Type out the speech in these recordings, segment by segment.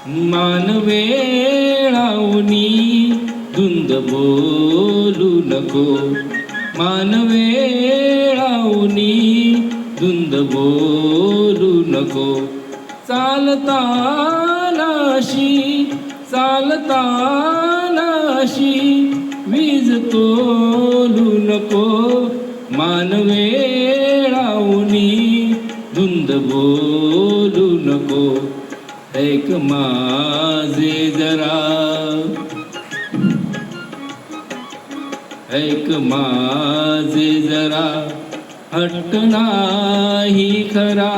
मानवेळावनी धुंद बोलू नको, मानवेळावनी धुंद बोलू नको. चालतानाशी वीज तोलू नको, मानवेळावनी धुंद बोलू नको. ऐक माझे जरा, ऐक माझे जरा, हट्ट नाही खरा.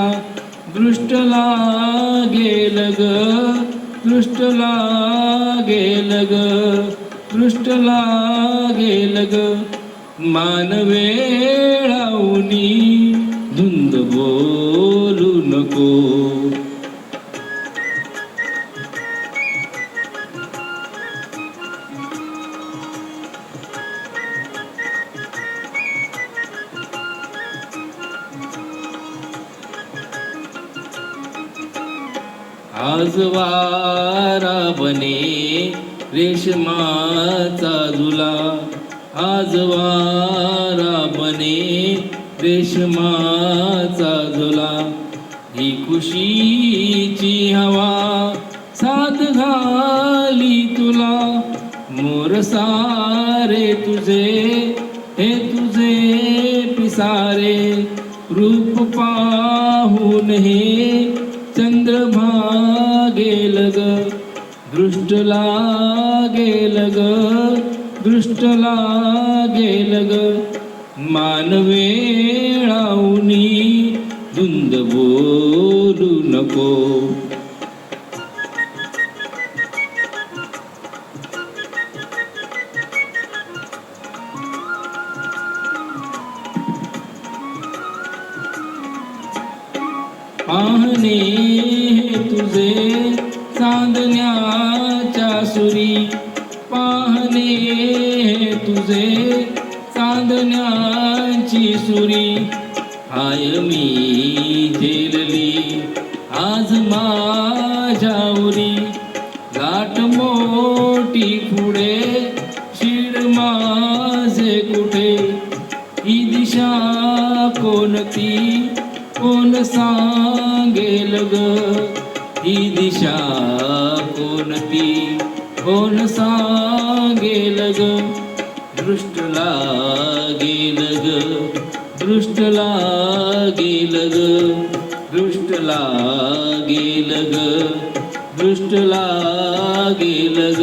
दृष्ट लागेल ग, दृष्ट लागेल ग, दृष्ट लागेल ग. मानवेळावनी धुंद बोलू नको. आज वारा बने रेशमाचा झुला, आज वारा बने रेशमाचा झुला. ही खुशीची हवा साथ घाली तुला. मोर सारे तुझे हे तुझे पिसारे, रूप पाहून हे चंद्र भागेल ग. दृष्ट लागेल ग, दृष्ट लागेल ग. मानवेळावनी धुंद बोलू नको. पाहणे हे तुझे चांदण्याच्या सुरी, पाहणे हे तुझे चांदण्याची सुरी. हाय मी झेलली आज माझ्या उरी, गाठ मोठी पुढे शिर माझे कुठे. ही दिशा कोणती कोण सांगेल ग, ही दिशा कोणती कोण सांगेल ग. दृष्ट लागेल ग, दृष्ट लागेल ग, दृष्ट लागेल ग, दृष्ट लागेल ग.